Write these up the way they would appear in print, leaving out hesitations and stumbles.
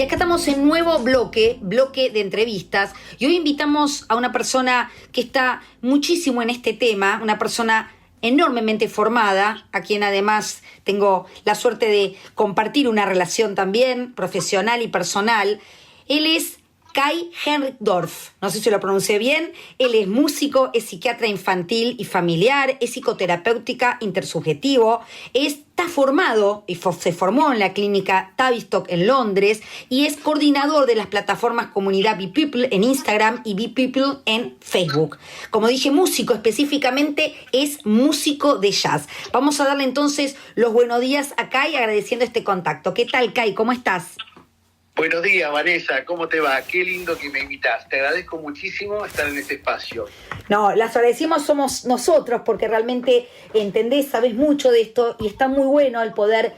Y acá estamos en nuevo bloque de entrevistas. Y hoy invitamos a una persona que está muchísimo en este tema, una persona enormemente formada, a quien además tengo la suerte de compartir una relación también profesional y personal. Él es Kai-Henrik Dorf, no sé si lo pronuncié bien. Él es músico, es psiquiatra infantil y familiar, es psicoterapéutica intersubjetivo, está formado y se formó en la clínica Tavistock en Londres y es coordinador de las plataformas comunidad Be People en Instagram y Be People en Facebook. Como dije, músico específicamente, es músico de jazz. Vamos a darle entonces los buenos días a Kai agradeciendo este contacto. ¿Qué tal, Kai? ¿Cómo estás? Buenos días, Vanessa, ¿cómo te va? Qué lindo que me invitas. Te agradezco muchísimo estar en este espacio. No, las agradecimos somos nosotros porque realmente entendés, sabés mucho de esto y está muy bueno el poder,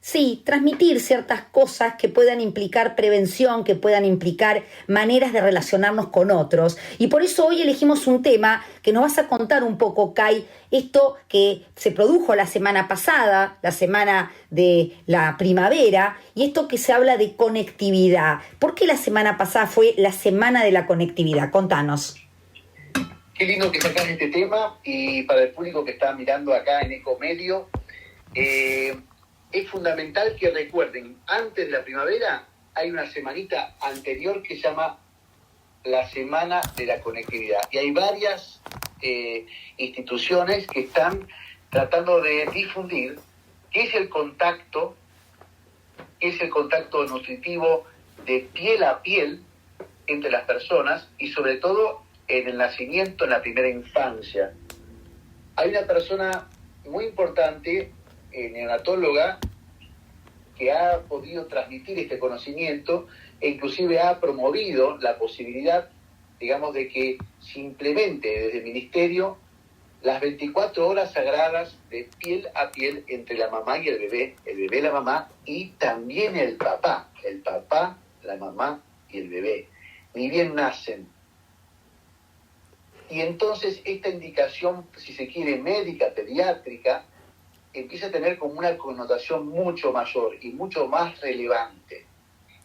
sí, transmitir ciertas cosas que puedan implicar prevención, que puedan implicar maneras de relacionarnos con otros. Y por eso hoy elegimos un tema que nos vas a contar un poco, Kai, esto que se produjo la semana pasada, la semana de la primavera, y esto que se habla de conectividad. ¿Por qué la semana pasada fue la semana de la conectividad? Contanos. Qué lindo que sacás este tema y para el público que está mirando acá en Ecomedio, es fundamental que recuerden, antes de la primavera hay una semanita anterior que se llama la Semana de la Conectividad. Y hay varias instituciones que están tratando de difundir qué es el contacto nutritivo de piel a piel entre las personas y sobre todo en el nacimiento, en la primera infancia. Hay una persona muy importante, neonatóloga, que ha podido transmitir este conocimiento e inclusive ha promovido la posibilidad, digamos, de que se implemente desde el Ministerio las 24 horas sagradas de piel a piel entre la mamá y el bebé, la mamá y también el papá, la mamá y el bebé, ni bien nacen. Y entonces esta indicación, si se quiere, médica, pediátrica, empieza a tener como una connotación mucho mayor y mucho más relevante.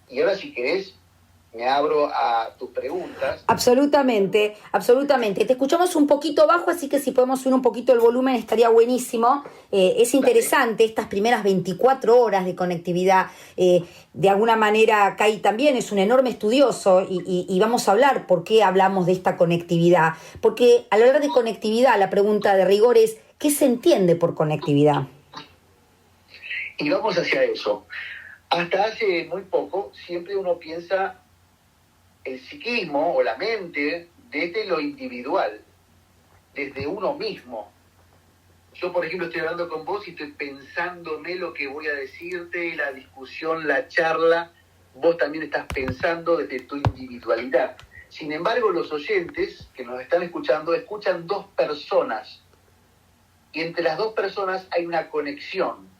Y ahora, si querés, me abro a tus preguntas. Absolutamente, absolutamente. Te escuchamos un poquito bajo, así que si podemos subir un poquito el volumen estaría buenísimo. Es interesante estas primeras 24 horas de conectividad. De alguna manera, Kai también es un enorme estudioso y vamos a hablar por qué hablamos de esta conectividad. Porque al hablar de conectividad, la pregunta de rigor es, ¿qué se entiende por conectividad? Y vamos hacia eso. Hasta hace muy poco, siempre uno piensa el psiquismo o la mente desde lo individual, desde uno mismo. Yo, por ejemplo, estoy hablando con vos y estoy pensándome lo que voy a decirte, la discusión, la charla. Vos también estás pensando desde tu individualidad. Sin embargo, los oyentes que nos están escuchando, escuchan dos personas. Y entre las dos personas hay una conexión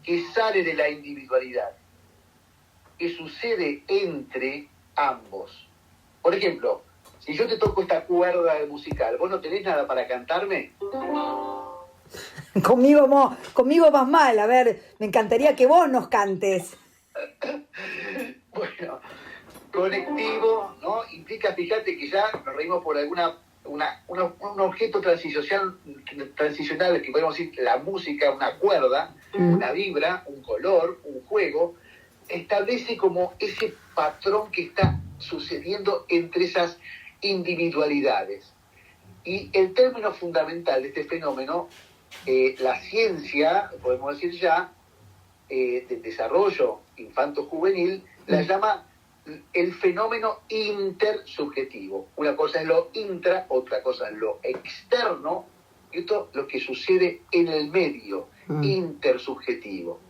que sale de la individualidad, que sucede entre ambos. Por ejemplo, si yo te toco esta cuerda musical, ¿vos no tenés nada para cantarme? Conmigo vas mal, a ver, me encantaría que vos nos cantes. Bueno, colectivo, ¿no? Implica, fíjate que ya nos reímos por un objeto transicional, que podemos decir la música, una cuerda, una vibra, un color, un juego, establece como ese patrón que está sucediendo entre esas individualidades. Y el término fundamental de este fenómeno, la ciencia, podemos decir ya, del desarrollo infanto-juvenil, la llama el fenómeno intersubjetivo. Una cosa es lo intra, otra cosa es lo externo, y esto es lo que sucede en el medio, intersubjetivo.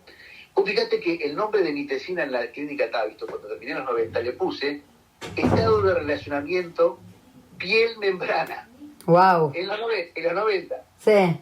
Vos fíjate que el nombre de mi tesina en la clínica Tavistock, cuando terminé en los 90, le puse estado de relacionamiento piel-membrana. Wow. En los 90. Sí.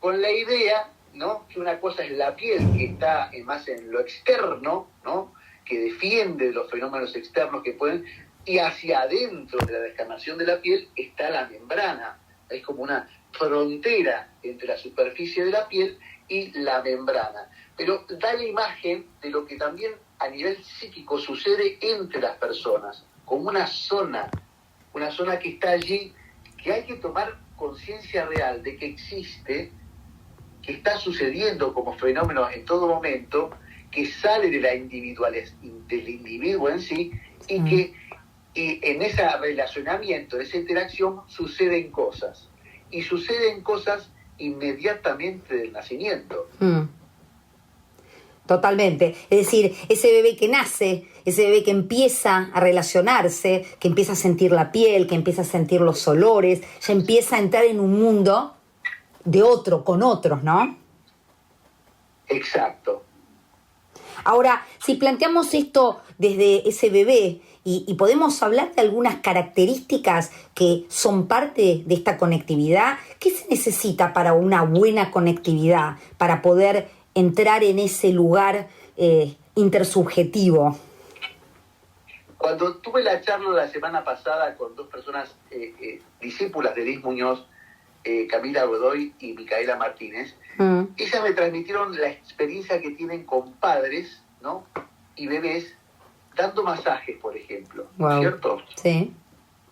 Con la idea, ¿no?, que una cosa es la piel, que está más en lo externo, ¿no?, que defiende los fenómenos externos que pueden, y hacia adentro de la descamación de la piel está la membrana. Es como una frontera entre la superficie de la piel y la membrana. Pero da la imagen de lo que también a nivel psíquico sucede entre las personas, como una zona que está allí, que hay que tomar conciencia real de que existe, que está sucediendo como fenómeno en todo momento, que sale de la individualidad del individuo en sí, y que en ese relacionamiento, en esa interacción, suceden cosas. Y suceden cosas inmediatamente del nacimiento. Totalmente. Es decir, ese bebé que nace, ese bebé que empieza a relacionarse, que empieza a sentir la piel, que empieza a sentir los olores, ya empieza a entrar en un mundo de otro, con otros, ¿no? Exacto. Ahora, si planteamos esto desde ese bebé y podemos hablar de algunas características que son parte de esta conectividad, ¿qué se necesita para una buena conectividad, para poder entrar en ese lugar intersubjetivo? Cuando tuve la charla la semana pasada con dos personas discípulas de Liz Muñoz, Camila Godoy y Micaela Martínez, ellas me transmitieron la experiencia que tienen con padres, ¿no?, y bebés dando masajes, por ejemplo, wow. ¿cierto? Sí.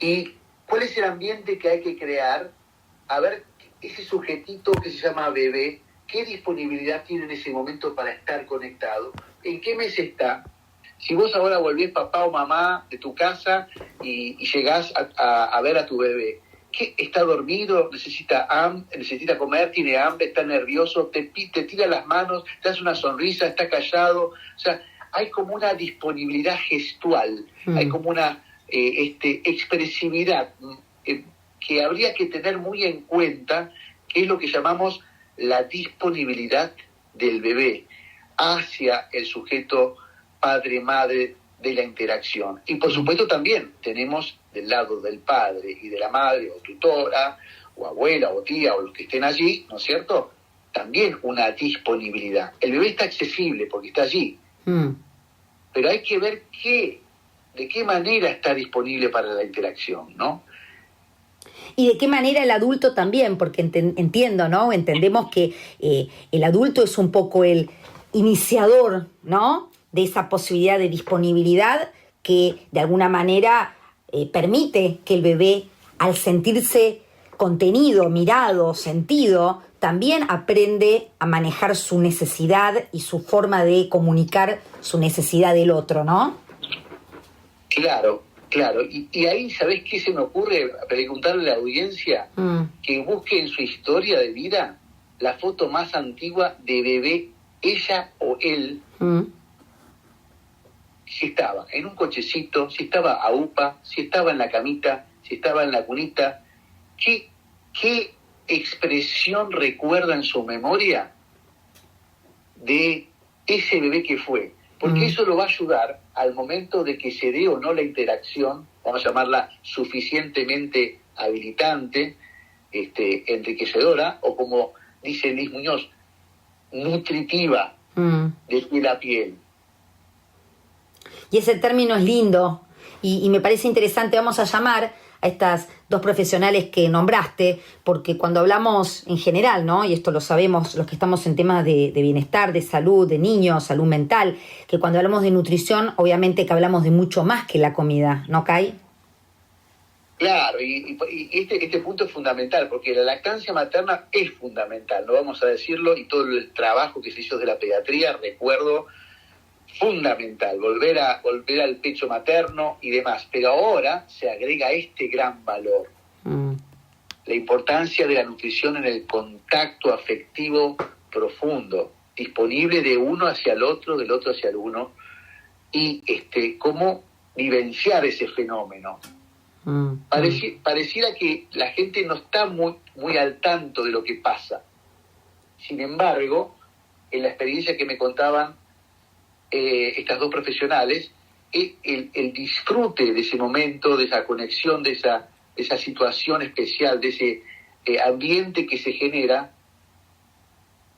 Y cuál es el ambiente que hay que crear, a ver ese sujetito que se llama bebé, qué disponibilidad tiene en ese momento para estar conectado, en qué mes está. Si vos ahora volvés papá o mamá de tu casa y llegás a ver a tu bebé, ¿qué? ¿Está dormido? ¿Necesita comer? ¿Tiene hambre? ¿Está nervioso? ¿Te tira las manos? ¿Te hace una sonrisa? ¿Está callado? O sea, hay como una disponibilidad gestual, hay como una expresividad que habría que tener muy en cuenta, que es lo que llamamos la disponibilidad del bebé hacia el sujeto padre-madre de la interacción. Y por supuesto también tenemos del lado del padre y de la madre o tutora o abuela o tía o los que estén allí, ¿no es cierto?, también una disponibilidad. El bebé está accesible porque está allí, pero hay que ver de qué manera está disponible para la interacción, ¿no? Y de qué manera el adulto también, porque entiendo, ¿no? Entendemos que el adulto es un poco el iniciador, ¿no?, de esa posibilidad de disponibilidad que de alguna manera permite que el bebé, al sentirse contenido, mirado, sentido, también aprende a manejar su necesidad y su forma de comunicar su necesidad del otro, ¿no? Claro. Y ahí, ¿sabés qué se me ocurre? Preguntarle a la audiencia que busque en su historia de vida la foto más antigua de bebé, ella o él, si estaba en un cochecito, si estaba a UPA, si estaba en la camita, si estaba en la cunita. ¿Qué expresión recuerda en su memoria de ese bebé que fue? Porque eso lo va a ayudar al momento de que se dé o no la interacción, vamos a llamarla suficientemente habilitante, enriquecedora, o como dice Liz Muñoz, nutritiva de piel a piel. Y ese término es lindo y me parece interesante. Vamos a llamar a estas dos profesionales que nombraste, porque cuando hablamos en general, ¿no?, y esto lo sabemos los que estamos en temas de bienestar, de salud, de niños, salud mental, que cuando hablamos de nutrición, obviamente que hablamos de mucho más que la comida, ¿no, Kai? Claro, y este punto es fundamental, porque la lactancia materna es fundamental, no vamos a decirlo, y todo el trabajo que se hizo de la pediatría, recuerdo, fundamental, volver al pecho materno y demás, pero ahora se agrega este gran valor, la importancia de la nutrición en el contacto afectivo profundo, disponible de uno hacia el otro, del otro hacia el uno, y cómo vivenciar ese fenómeno. Pareciera que la gente no está muy al tanto de lo que pasa. Sin embargo, en la experiencia que me contaban estas dos profesionales, el disfrute de ese momento, de esa conexión, de esa situación especial, de ese ambiente que se genera,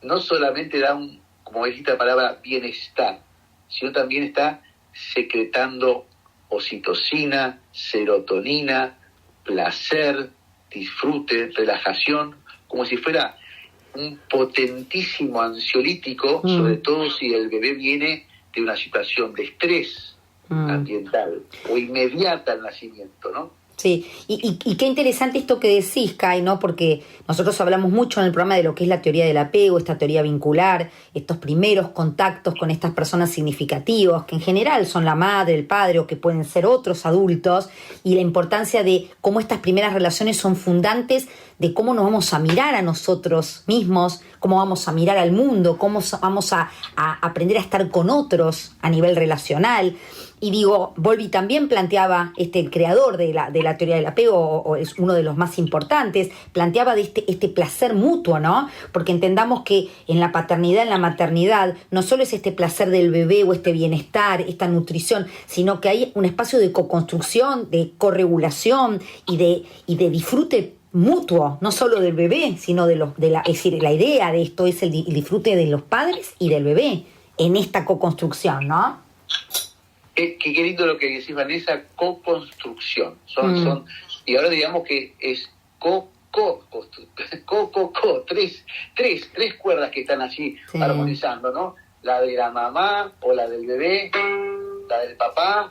no solamente da como dijiste la palabra, bienestar, sino también está secretando oxitocina, serotonina, placer, disfrute, relajación, como si fuera un potentísimo ansiolítico, sobre todo si el bebé viene de una situación de estrés ambiental o inmediata al nacimiento, ¿no? Sí, y qué interesante esto que decís, Kai, ¿no? Porque nosotros hablamos mucho en el programa de lo que es la teoría del apego, esta teoría vincular, estos primeros contactos con estas personas significativos, que en general son la madre, el padre, o que pueden ser otros adultos, y la importancia de cómo estas primeras relaciones son fundantes de cómo nos vamos a mirar a nosotros mismos, cómo vamos a mirar al mundo, cómo vamos a aprender a estar con otros a nivel relacional. Y digo, Bowlby también planteaba, el creador de la teoría del apego, o es uno de los más importantes, planteaba de este placer mutuo, ¿no? Porque entendamos que en la paternidad, en la maternidad, no solo es este placer del bebé o este bienestar, esta nutrición, sino que hay un espacio de coconstrucción, de corregulación y de disfrute mutuo, no solo del bebé, sino es decir, la idea de esto es el disfrute de los padres y del bebé en esta coconstrucción, ¿no? Qué lindo lo que decís, Vanessa, co-construcción. Y ahora digamos que es tres cuerdas que están así armonizando, ¿no? La de la mamá o la del bebé, la del papá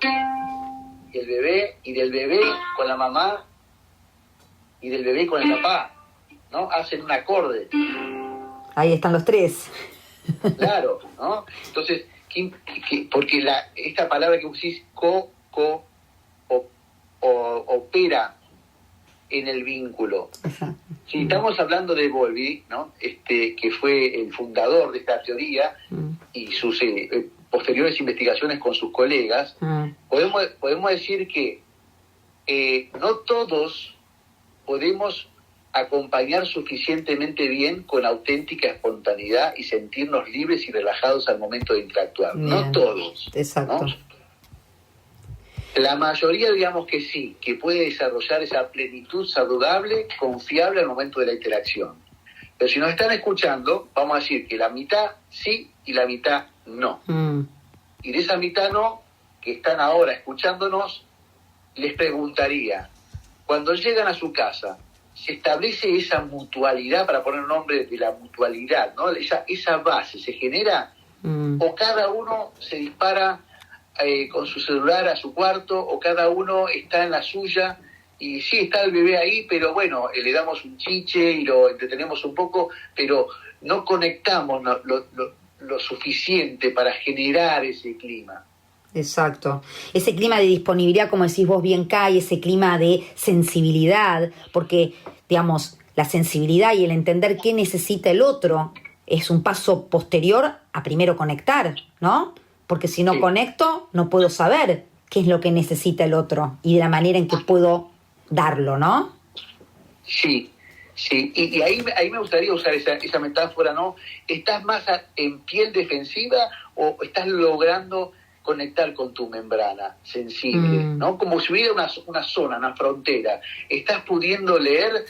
y el bebé, y del bebé con la mamá y del bebé con el papá, ¿no? Hacen un acorde. Ahí están los tres. Claro, ¿no? Entonces, porque esta palabra que usís, opera en el vínculo. Si estamos hablando de Bowlby, ¿no? Que fue el fundador de esta teoría y sus posteriores investigaciones con sus colegas, podemos decir que no todos podemos acompañar suficientemente bien con auténtica espontaneidad y sentirnos libres y relajados al momento de interactuar. Bien. No todos. Exacto. ¿No? La mayoría, digamos que sí, que puede desarrollar esa plenitud saludable, confiable al momento de la interacción. Pero si nos están escuchando, vamos a decir que la mitad sí y la mitad no. Y de esa mitad no, que están ahora escuchándonos, les preguntaría, cuando llegan a su casa, ¿se establece esa mutualidad, para poner nombre de la mutualidad, ¿no? Esa base se genera, o cada uno se dispara con su celular a su cuarto, o cada uno está en la suya, y sí está el bebé ahí, pero bueno, le damos un chiche y lo entretenemos un poco, pero no conectamos lo suficiente para generar ese clima. Exacto. Ese clima de disponibilidad, como decís vos bien, Kai, ese clima de sensibilidad, porque, digamos, la sensibilidad y el entender qué necesita el otro es un paso posterior a primero conectar, ¿no? Porque si no conecto, no puedo saber qué es lo que necesita el otro y de la manera en que puedo darlo, ¿no? Sí. Y ahí me gustaría usar esa metáfora, ¿no? ¿Estás más en piel defensiva o estás logrando conectar con tu membrana sensible, ¿no? Como si hubiera una zona, una frontera. ¿Estás pudiendo leer?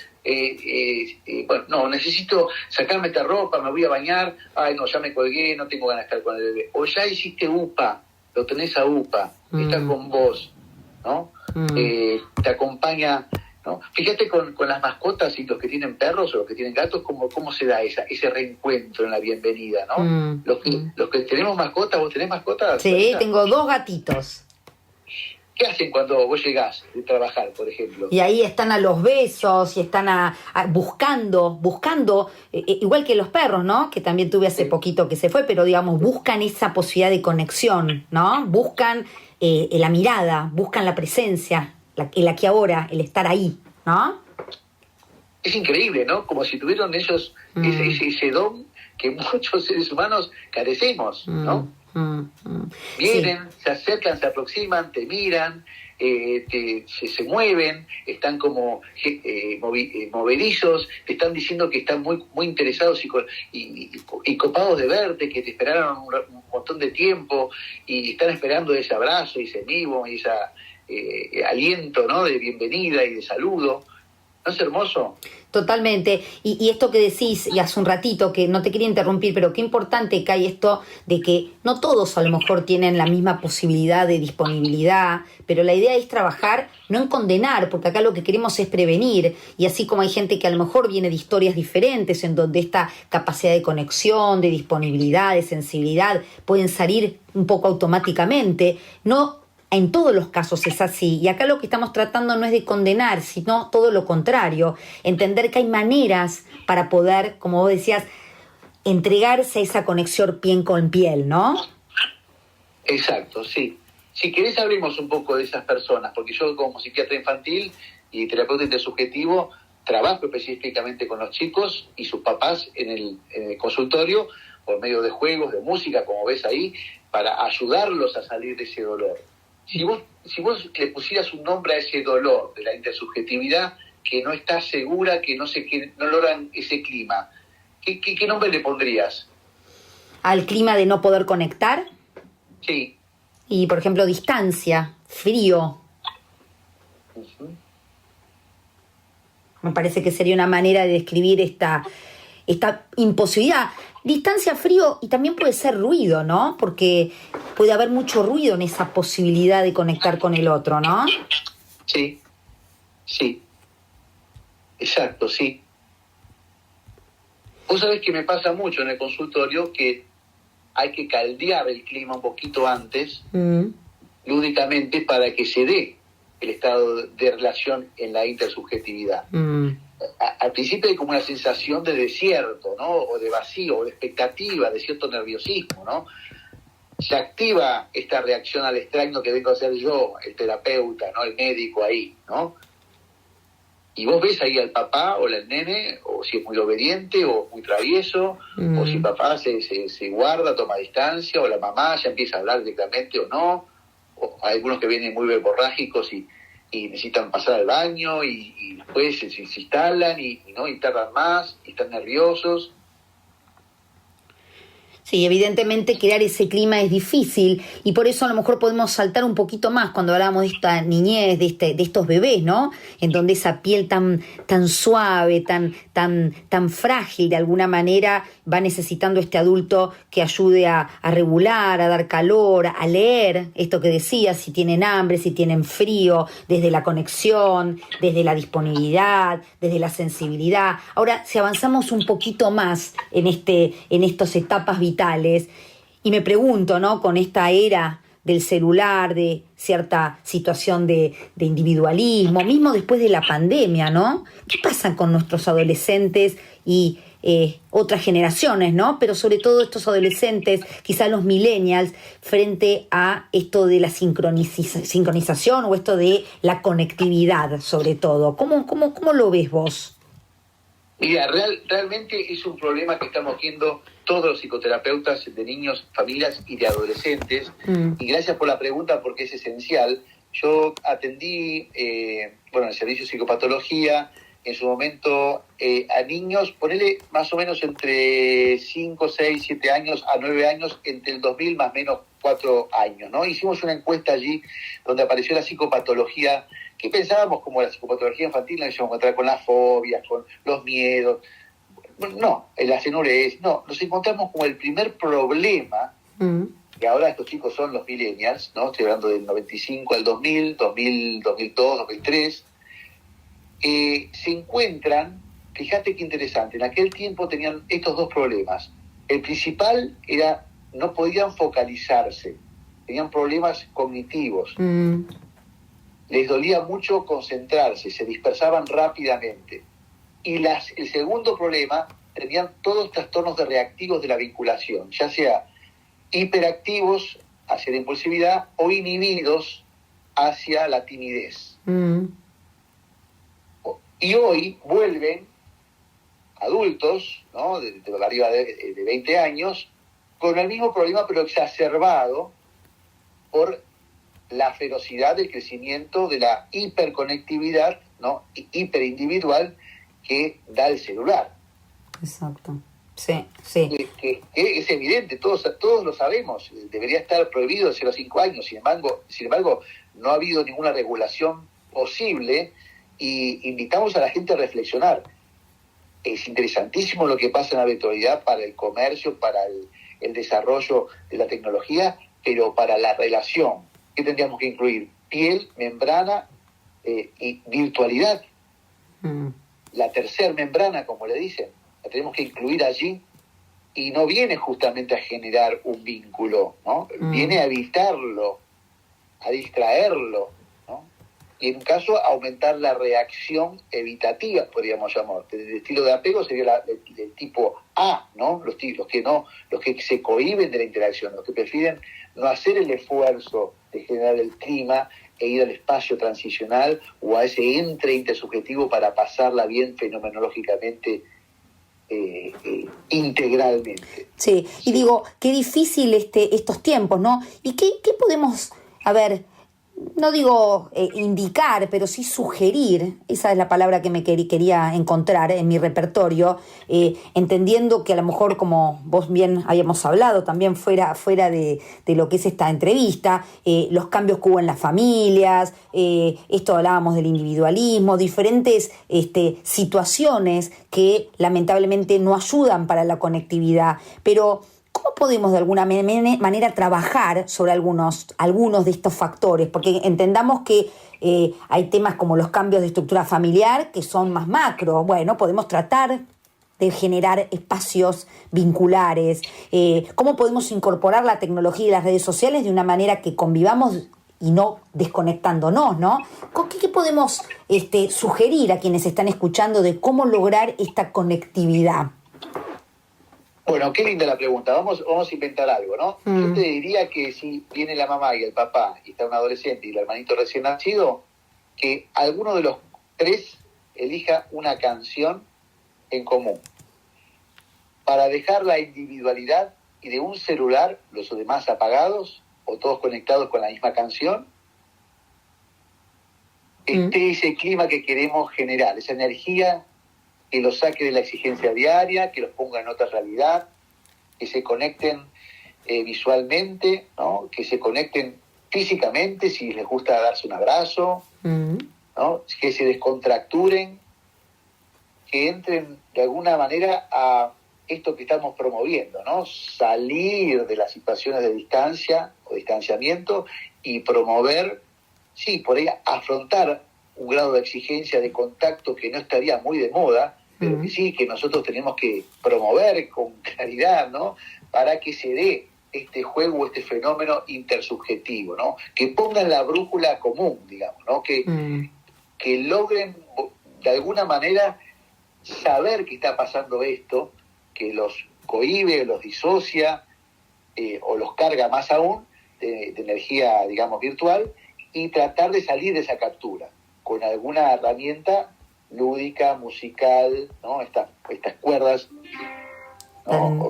Bueno, no, necesito sacarme esta ropa, me voy a bañar, ay no, ya me colgué, no tengo ganas de estar con el bebé. O ya hiciste UPA, lo tenés a UPA, está con vos, ¿no? Te acompaña, ¿no? Fíjate con las mascotas y los que tienen perros o los que tienen gatos, cómo se da ese reencuentro en la bienvenida, ¿no? Los que tenemos mascotas, ¿vos tenés mascotas? Sí, tengo 2 gatitos. ¿Qué hacen cuando vos llegás de trabajar, por ejemplo? Y ahí están a los besos y están buscando, igual que los perros, ¿no? Que también tuve hace poquito que se fue, pero digamos, buscan esa posibilidad de conexión, ¿no? Buscan la mirada, buscan la presencia, el aquí ahora, el estar ahí, ¿no? Es increíble, ¿no? Como si tuvieran ellos ese don que muchos seres humanos carecemos, ¿no? Vienen, se acercan, se aproximan, te miran, se mueven, están como movedizos, te están diciendo que están muy, muy interesados y copados de verte, que te esperaron un montón de tiempo y están esperando ese abrazo y ese mimo y ese aliento, ¿no? De bienvenida y de saludo. ¿No es hermoso? Totalmente. Y esto que decís, y hace un ratito, que no te quería interrumpir, pero qué importante que hay esto de que no todos a lo mejor tienen la misma posibilidad de disponibilidad, pero la idea es trabajar, no en condenar, porque acá lo que queremos es prevenir, y así como hay gente que a lo mejor viene de historias diferentes, en donde esta capacidad de conexión, de disponibilidad, de sensibilidad, pueden salir un poco automáticamente, no en todos los casos es así, y acá lo que estamos tratando no es de condenar, sino todo lo contrario, entender que hay maneras para poder, como vos decías, entregarse a esa conexión piel con piel, ¿no? Exacto, sí. Si querés hablemos un poco de esas personas, porque yo como psiquiatra infantil y terapeuta intersubjetivo trabajo específicamente con los chicos y sus papás en el consultorio por medio de juegos, de música, como ves ahí, para ayudarlos a salir de ese dolor. Si vos le pusieras un nombre a ese dolor de la intersubjetividad, que no está segura, que no logran ese clima, ¿qué nombre le pondrías? Al clima de no poder conectar. Sí. Y, por ejemplo, distancia, frío. Uh-huh. Me parece que sería una manera de describir esta imposibilidad. Distancia, frío, y también puede ser ruido, ¿no? Porque puede haber mucho ruido en esa posibilidad de conectar con el otro, ¿no? Sí, sí, exacto, sí. Vos sabés que me pasa mucho en el consultorio que hay que caldear el clima un poquito antes, lúdicamente, para que se dé el estado de relación en la intersubjetividad. Al principio hay como una sensación de desierto, ¿no? O de vacío, o de expectativa, de cierto nerviosismo, ¿no? Se activa esta reacción al extraño que vengo a ser yo, el terapeuta, ¿no? El médico ahí, ¿no? Y vos ves ahí al papá o al nene, o si es muy obediente o muy travieso, o si el papá se guarda, toma distancia, o la mamá ya empieza a hablar directamente o no, o hay algunos que vienen muy verborrágicos y necesitan pasar al baño y después se instalan y tardan más y están nerviosos. Sí, evidentemente crear ese clima es difícil y por eso a lo mejor podemos saltar un poquito más cuando hablamos de esta niñez, de estos bebés, ¿no? En donde esa piel tan suave, tan frágil de alguna manera va necesitando este adulto que ayude a regular, a dar calor, a leer esto que decías, si tienen hambre, si tienen frío, desde la conexión, desde la disponibilidad, desde la sensibilidad. Ahora, si avanzamos un poquito más en estas etapas vitales, y me pregunto, ¿no? Con esta era del celular, de cierta situación de individualismo, mismo después de la pandemia, ¿no? ¿Qué pasa con nuestros adolescentes y otras generaciones, ¿no? Pero sobre todo estos adolescentes, quizás los millennials, frente a esto de la sincronización o esto de la conectividad, sobre todo. ¿Cómo lo ves vos? Mira, realmente es un problema que estamos viendo todos los psicoterapeutas de niños, familias y de adolescentes. Y gracias por la pregunta porque es esencial. Yo atendí, en el servicio de psicopatología, en su momento a niños, ponele más o menos entre 5, 6, 7 años a 9 años, entre el 2000 más o menos 4 años, ¿no? Hicimos una encuesta allí donde apareció la psicopatología que pensábamos como la psicopatología infantil, nos íbamos a encontrar con las fobias, con los miedos. No, la cenurez, no, nos encontramos como el primer problema, que ahora estos chicos son los millennials, ¿no? Estoy hablando del 95 al 2000, 2002, 2003, se encuentran, fíjate qué interesante, en aquel tiempo tenían estos dos problemas. El principal era, no podían focalizarse, tenían problemas cognitivos. Les dolía mucho concentrarse, se dispersaban rápidamente. Y el segundo problema, tenían todos trastornos de reactivos de la vinculación, ya sea hiperactivos hacia la impulsividad o inhibidos hacia la timidez. Y hoy vuelven adultos, ¿no? de arriba de 20 años, con el mismo problema pero exacerbado por la ferocidad del crecimiento de la hiperconectividad, ¿no? hiperindividual que da el celular. Exacto. Sí. Que es evidente, todos lo sabemos, debería estar prohibido desde los 5 años, sin embargo, no ha habido ninguna regulación posible y invitamos a la gente a reflexionar. Es interesantísimo lo que pasa en la virtualidad para el comercio, para el desarrollo de la tecnología, pero para la relación, ¿qué tendríamos que incluir? Piel, membrana y virtualidad. La tercera membrana, como le dicen, la tenemos que incluir allí, y no viene justamente a generar un vínculo, ¿no? Viene a evitarlo, a distraerlo, ¿no? Y en un caso a aumentar la reacción evitativa, podríamos llamar. El estilo de apego sería del tipo A, ¿no? Los que se cohíben de la interacción, los que prefieren no hacer el esfuerzo de generar el clima e ir al espacio transicional o a ese intersubjetivo para pasarla bien fenomenológicamente, integralmente. Sí, y digo, qué difícil estos tiempos, ¿no? ¿Y qué podemos, a ver, no digo indicar, pero sí sugerir? Esa es la palabra que me quería encontrar en mi repertorio, entendiendo que a lo mejor, como vos bien habíamos hablado, también fuera de lo que es esta entrevista, los cambios que hubo en las familias, esto hablábamos del individualismo, diferentes situaciones que lamentablemente no ayudan para la conectividad, pero ¿cómo podemos de alguna manera trabajar sobre algunos de estos factores? Porque entendamos que hay temas como los cambios de estructura familiar que son más macro. Bueno, podemos tratar de generar espacios vinculares. ¿Cómo podemos incorporar la tecnología y las redes sociales de una manera que convivamos y no desconectándonos, ¿no? ¿Qué podemos sugerir a quienes están escuchando de cómo lograr esta conectividad? Bueno, qué linda la pregunta. Vamos a inventar algo, ¿no? Yo te diría que si viene la mamá y el papá y está un adolescente y el hermanito recién nacido, que alguno de los tres elija una canción en común para dejar la individualidad y de un celular, los demás apagados o todos conectados con la misma canción, esté ese clima que queremos generar, esa energía que los saque de la exigencia diaria, que los ponga en otra realidad, que se conecten visualmente, ¿no? Que se conecten físicamente, si les gusta darse un abrazo, ¿no? Que se descontracturen, que entren de alguna manera a esto que estamos promoviendo, ¿no? Salir de las situaciones de distancia o distanciamiento y promover, sí, por ahí afrontar un grado de exigencia de contacto que no estaría muy de moda, pero que sí, que nosotros tenemos que promover con claridad, ¿no? Para que se dé este juego, este fenómeno intersubjetivo, ¿no? Que pongan la brújula común, digamos, ¿no? Que logren de alguna manera saber que está pasando esto, que los cohíbe, los disocia o los carga más aún de energía, digamos, virtual, y tratar de salir de esa captura con alguna herramienta lúdica, musical, ¿no? Estas cuerdas, ¿no?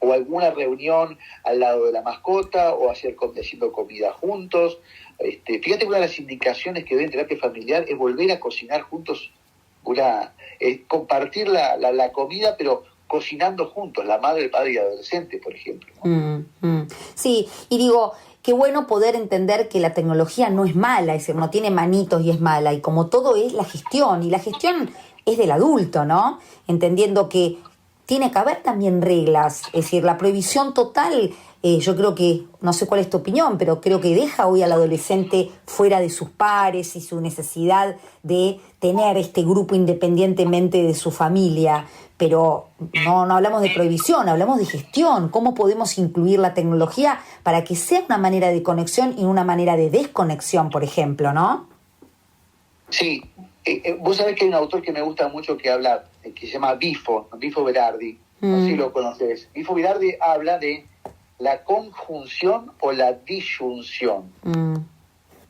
O alguna reunión al lado de la mascota, o haciendo comida juntos. Fíjate que una de las indicaciones que doy en terapia familiar es volver a cocinar juntos, compartir la comida, pero cocinando juntos, la madre, el padre y el adolescente, por ejemplo, ¿no? Sí, y digo, qué bueno poder entender que la tecnología no es mala, es decir, no tiene manitos y es mala, y como todo es la gestión, y la gestión es del adulto, ¿no? Entendiendo que tiene que haber también reglas, es decir, la prohibición total, yo creo que, no sé cuál es tu opinión, pero creo que deja hoy al adolescente fuera de sus pares y su necesidad de tener este grupo independientemente de su familia. Pero no hablamos de prohibición, hablamos de gestión. ¿Cómo podemos incluir la tecnología para que sea una manera de conexión y una manera de desconexión, por ejemplo, ¿no? Sí. Vos sabés que hay un autor que me gusta mucho que habla, que se llama Bifo Berardi. No sé si lo conocés. Bifo Berardi habla de la conjunción o la disyunción.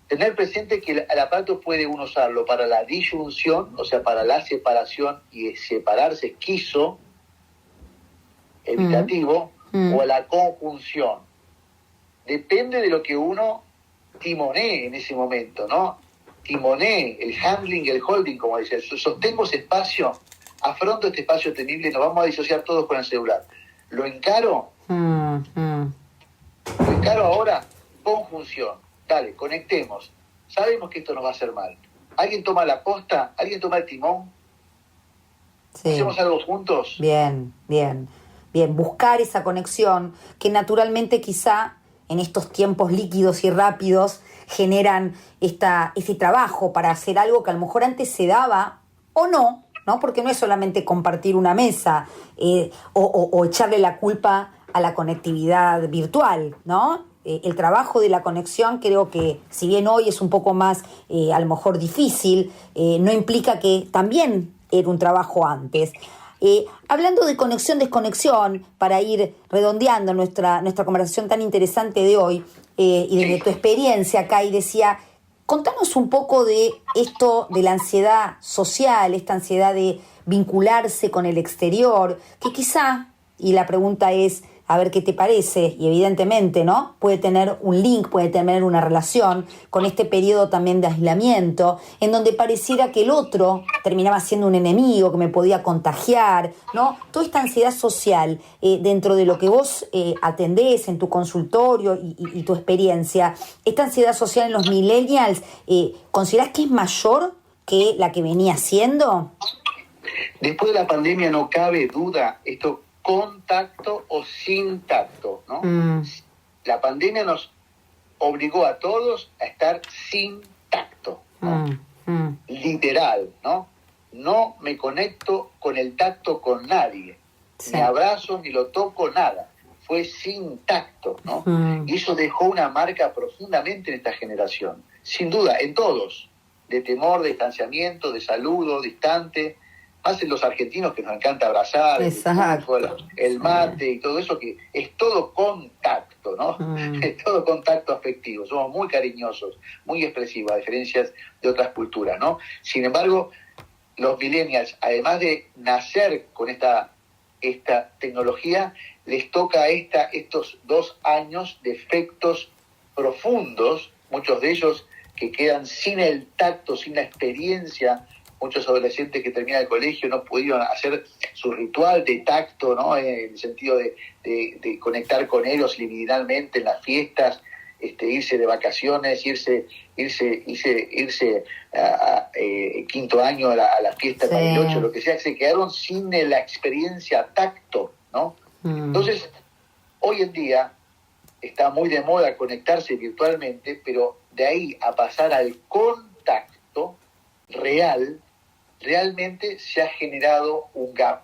Tener presente que el aparato puede uno usarlo para la disyunción, o sea, para la separación y separarse, esquizo, evitativo, o la conjunción. Depende de lo que uno timonee en ese momento, ¿no? Timonee, el handling y el holding, como dice. Sostengo ese espacio, afronto este espacio temible, nos vamos a disociar todos con el celular. ¿Lo encaro? Lo encaro ahora, conjunción. Dale, conectemos. sabemos que esto nos va a hacer mal. ¿Alguien toma la posta? ¿Alguien toma el timón? Sí. ¿Hacemos algo juntos? Bien, buscar esa conexión que naturalmente quizá en estos tiempos líquidos y rápidos generan ese trabajo para hacer algo que a lo mejor antes se daba o no, ¿no? Porque no es solamente compartir una mesa o echarle la culpa a la conectividad virtual, ¿no? El trabajo de la conexión creo que, si bien hoy es un poco más a lo mejor difícil, no implica que también era un trabajo antes. Hablando de conexión, desconexión, para ir redondeando nuestra conversación tan interesante de hoy, y de tu experiencia acá, y decía, contanos un poco de esto de la ansiedad social, esta ansiedad de vincularse con el exterior, que quizá, y la pregunta es, a ver qué te parece, y evidentemente, ¿no? Puede tener un link, puede tener una relación con este periodo también de aislamiento, en donde pareciera que el otro terminaba siendo un enemigo, que me podía contagiar, ¿no? Toda esta ansiedad social, dentro de lo que vos atendés en tu consultorio y tu experiencia, esta ansiedad social en los millennials, ¿considerás que es mayor que la que venía siendo? Después de la pandemia no cabe duda, esto con tacto o sin tacto, ¿no? La pandemia nos obligó a todos a estar sin tacto, ¿no? Literal, ¿no? No me conecto con el tacto con nadie, sí. Ni abrazo, ni lo toco, nada. Fue sin tacto, ¿no? Y eso dejó una marca profundamente en esta generación, sin duda, en todos, de temor, de distanciamiento, de saludo, distante. Más en los argentinos, que nos encanta abrazar, el mate y todo eso, que es todo contacto, ¿no? Es todo contacto afectivo. Somos muy cariñosos, muy expresivos, a diferencia de otras culturas, ¿no? Sin embargo, los millennials, además de nacer con esta tecnología, les toca estos 2 años de efectos profundos, muchos de ellos que quedan sin el tacto, sin la experiencia. Muchos adolescentes que terminan el colegio no pudieron hacer su ritual de tacto, ¿no? En el sentido de conectar con ellos liminalmente en las fiestas, irse de vacaciones, irse a quinto año a la fiesta, sí. Bariloche, lo que sea, se quedaron sin la experiencia tacto, ¿no? Entonces, hoy en día está muy de moda conectarse virtualmente, pero de ahí a pasar al contacto real, realmente se ha generado un gap,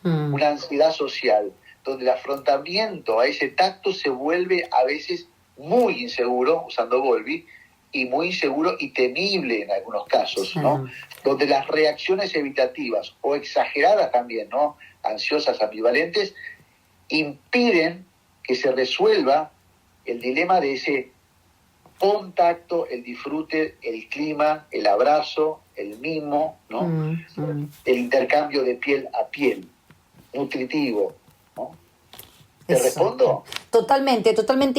una ansiedad social, donde el afrontamiento a ese tacto se vuelve a veces muy inseguro, usando Bowlby, y muy inseguro y temible en algunos casos, ¿no? Donde las reacciones evitativas o exageradas también, ¿no? Ansiosas, ambivalentes, impiden que se resuelva el dilema de ese contacto, el disfrute, el clima, el abrazo, el mimo, ¿no? El intercambio de piel a piel, nutritivo, ¿no? ¿Te respondo? Totalmente,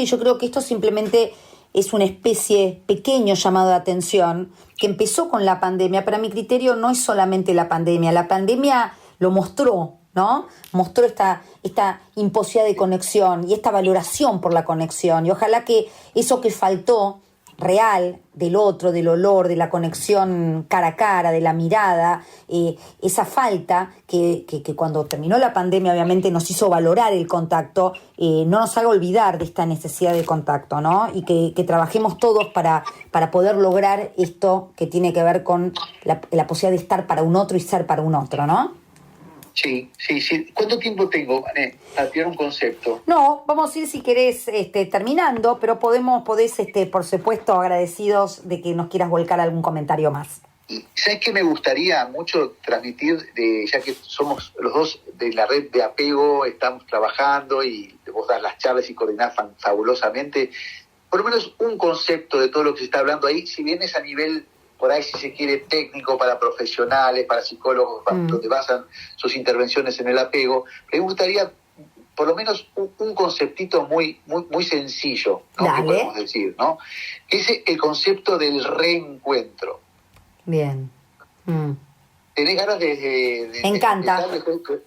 y yo creo que esto simplemente es una especie pequeño llamado de atención que empezó con la pandemia. Para mi criterio no es solamente la pandemia lo mostró, ¿no? Mostró esta imposibilidad de conexión y esta valoración por la conexión. Y ojalá que eso que faltó real del otro, del olor, de la conexión cara a cara, de la mirada, esa falta que cuando terminó la pandemia obviamente nos hizo valorar el contacto, no nos haga olvidar de esta necesidad de contacto, ¿no? Y que trabajemos todos para poder lograr esto que tiene que ver con la posibilidad de estar para un otro y ser para un otro, ¿no? Sí. ¿Cuánto tiempo tengo, Vané, para tirar un concepto? No, vamos a ir si querés terminando, pero podés, por supuesto, agradecidos de que nos quieras volcar algún comentario más. Y ¿sabes qué me gustaría mucho transmitir? Ya que somos los dos de la red de apego, estamos trabajando y vos das las charlas y coordinás fabulosamente, por lo menos un concepto de todo lo que se está hablando ahí, si bien es a nivel, por ahí si se quiere, técnico para profesionales, para psicólogos, donde basan sus intervenciones en el apego, me gustaría por lo menos un conceptito muy sencillo, ¿no? Que podemos decir, ¿no? Es el concepto del reencuentro. Bien. ¿Tenés ganas Me encanta.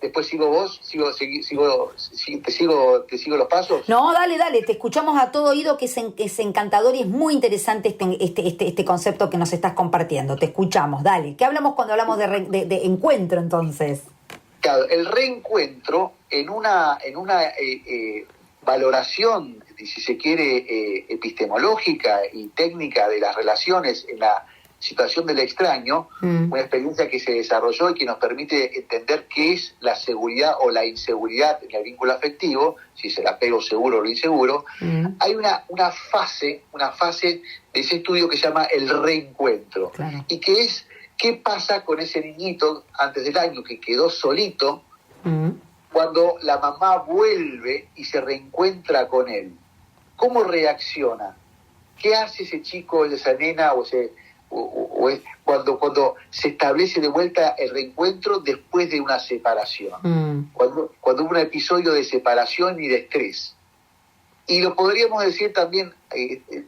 Después sigo vos, te sigo los pasos? No, dale, te escuchamos a todo oído, que es encantador y es muy interesante este concepto que nos estás compartiendo. Te escuchamos, dale. ¿Qué hablamos cuando hablamos de encuentro, entonces? Claro, el reencuentro en una valoración, si se quiere, epistemológica y técnica de las relaciones en la situación del extraño, una experiencia que se desarrolló y que nos permite entender qué es la seguridad o la inseguridad en el vínculo afectivo, si es el apego seguro o lo inseguro. Hay una fase de ese estudio que se llama el reencuentro, claro. Y que es qué pasa con ese niñito antes del año que quedó solito, cuando la mamá vuelve y se reencuentra con él. ¿Cómo reacciona? ¿Qué hace ese chico, esa nena cuando se establece de vuelta el reencuentro después de una separación? Cuando hubo un episodio de separación y de estrés. Y lo podríamos decir también,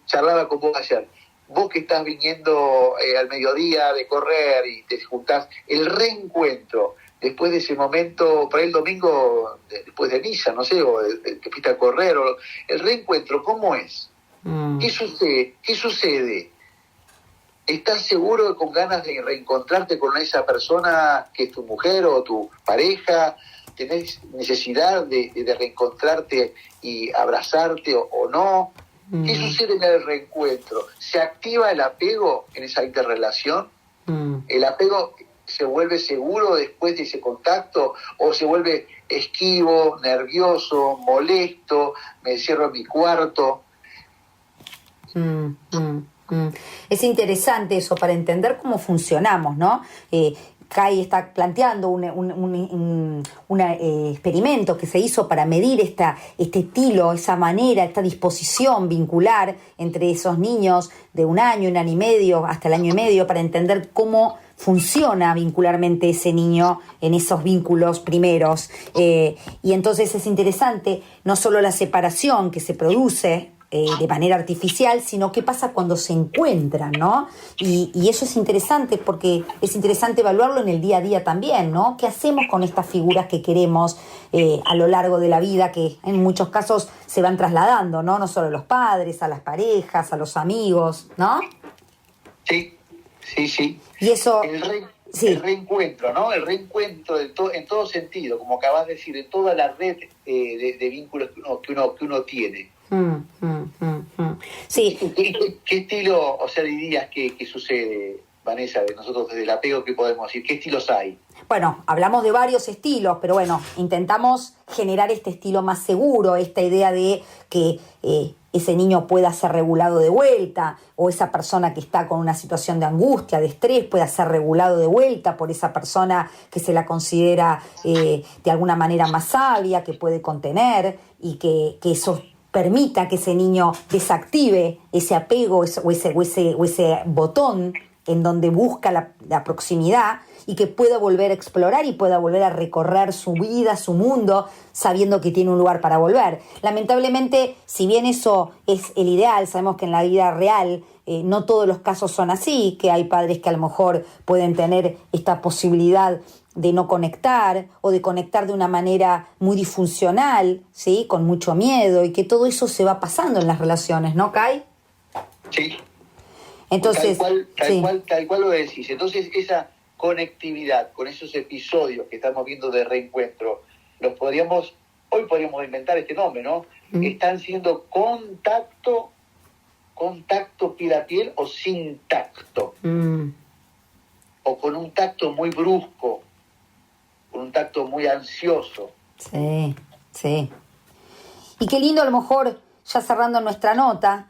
charlaba con vos ayer, vos que estás viniendo al mediodía de correr y te juntás, el reencuentro después de ese momento, por ahí el domingo, después de misa, no sé, o que fuiste a correr, o el reencuentro, ¿cómo es? ¿Qué sucede? ¿Estás seguro con ganas de reencontrarte con esa persona que es tu mujer o tu pareja? ¿Tenés necesidad de reencontrarte y abrazarte o no? ¿Qué sucede en el reencuentro? ¿Se activa el apego en esa interrelación? ¿El apego se vuelve seguro después de ese contacto o se vuelve esquivo, nervioso, molesto, me encierro en mi cuarto? Es interesante eso para entender cómo funcionamos, ¿no? Kai está planteando un experimento que se hizo para medir este estilo, esa manera, esta disposición vincular entre esos niños de un año y medio, hasta el año y medio, para entender cómo funciona vincularmente ese niño en esos vínculos primeros. Y entonces es interesante no solo la separación que se produce de manera artificial, sino qué pasa cuando se encuentran, ¿no? Y eso es interesante porque es interesante evaluarlo en el día a día también, ¿no? ¿Qué hacemos con estas figuras que queremos a lo largo de la vida, que en muchos casos se van trasladando, ¿no? No solo a los padres, a las parejas, a los amigos, ¿no? Sí. Y eso... El reencuentro, ¿no? El reencuentro en todo sentido, como acabas de decir, en toda la red de vínculos que uno tiene. Sí. ¿Qué estilo, o sea, dirías que sucede, Vanessa, de nosotros desde el apego? ¿Qué podemos decir? ¿Qué estilos hay? Bueno, hablamos de varios estilos, pero bueno, intentamos generar este estilo más seguro, esta idea de que ese niño pueda ser regulado de vuelta, o esa persona que está con una situación de angustia, de estrés, pueda ser regulado de vuelta por esa persona que se la considera de alguna manera más sabia, que puede contener, y que eso permita que ese niño desactive ese apego o ese botón en donde busca la proximidad, y que pueda volver a explorar y pueda volver a recorrer su vida, su mundo, sabiendo que tiene un lugar para volver. Lamentablemente, si bien eso es el ideal, sabemos que en la vida real no todos los casos son así, que hay padres que a lo mejor pueden tener esta posibilidad de no conectar o de conectar de una manera muy disfuncional, ¿sí? Con mucho miedo, y que todo eso se va pasando en las relaciones, ¿no, Kai? Sí. Entonces, tal cual lo decís. Entonces, esa conectividad con esos episodios que estamos viendo de reencuentro, hoy podríamos inventar este nombre, ¿no? Están siendo contacto piel a piel o sin tacto. O con un tacto muy brusco, con un tacto muy ansioso. Sí. Y qué lindo, a lo mejor, ya cerrando nuestra nota,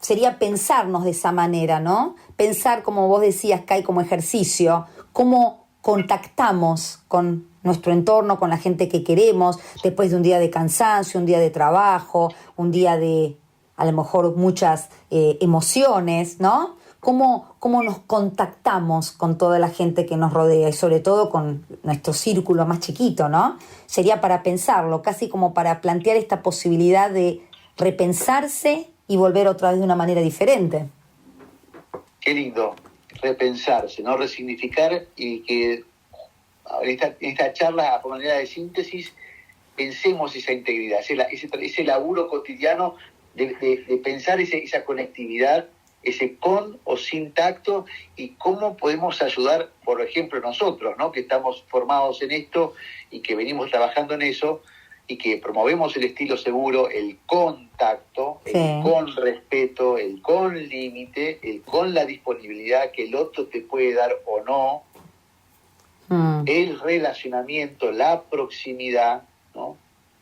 sería pensarnos de esa manera, ¿no? Pensar, como vos decías, Kai, como ejercicio, cómo contactamos con nuestro entorno, con la gente que queremos, después de un día de cansancio, un día de trabajo, un día de, a lo mejor, muchas emociones, ¿no? ¿Cómo nos contactamos con toda la gente que nos rodea y sobre todo con nuestro círculo más chiquito, ¿no? Sería para pensarlo, casi como para plantear esta posibilidad de repensarse y volver otra vez de una manera diferente. Qué lindo repensarse, ¿no? Resignificar, y que en esta charla, a manera de síntesis, pensemos esa integridad, ese laburo cotidiano de pensar esa conectividad, ese con o sin tacto, y cómo podemos ayudar, por ejemplo, nosotros, ¿no? Que estamos formados en esto y que venimos trabajando en eso, y que promovemos el estilo seguro, el contacto, sí, el con respeto, el con límite, el con la disponibilidad que el otro te puede dar o no, el relacionamiento, la proximidad, ¿no?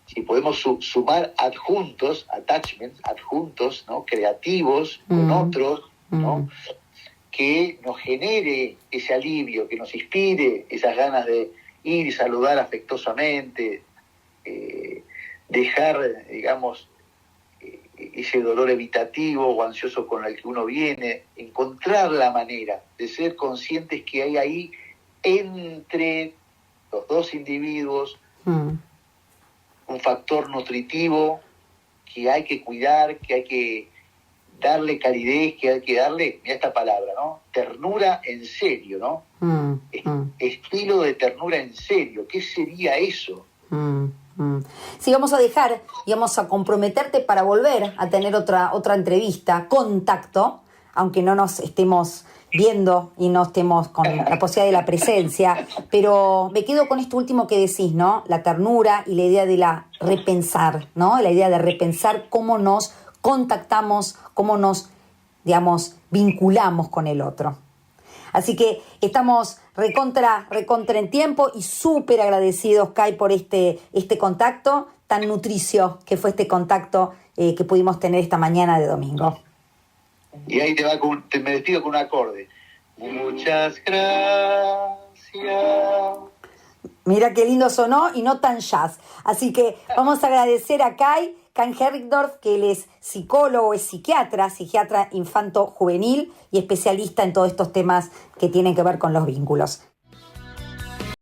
Si podemos sumar adjuntos, attachments, adjuntos, ¿no? Creativos con otros, ¿no? Que nos genere ese alivio, que nos inspire esas ganas de ir y saludar afectuosamente, dejar, digamos, ese dolor evitativo o ansioso con el que uno viene, encontrar la manera de ser conscientes que hay ahí entre los dos individuos un factor nutritivo que hay que cuidar, que hay que darle calidez, que hay que darle, mira esta palabra, ¿no? Ternura en serio, ¿no? Estilo de ternura en serio. ¿Qué sería eso? Sí, vamos a dejar y vamos a comprometerte para volver a tener otra entrevista, contacto, aunque no nos estemos viendo y no estemos con la posibilidad de la presencia, pero me quedo con esto último que decís, ¿no? La ternura y la idea de la repensar, ¿no? La idea de repensar cómo nos contactamos, cómo nos, digamos, vinculamos con el otro. Así que estamos recontra en tiempo y súper agradecidos, Kai, por este contacto tan nutricio que fue este contacto que pudimos tener esta mañana de domingo. Y ahí me despido con un acorde. Muchas gracias. Mira qué lindo sonó y no tan jazz. Así que vamos a agradecer a Kai Herrickdorf, que él es psicólogo, es psiquiatra infanto-juvenil y especialista en todos estos temas que tienen que ver con los vínculos.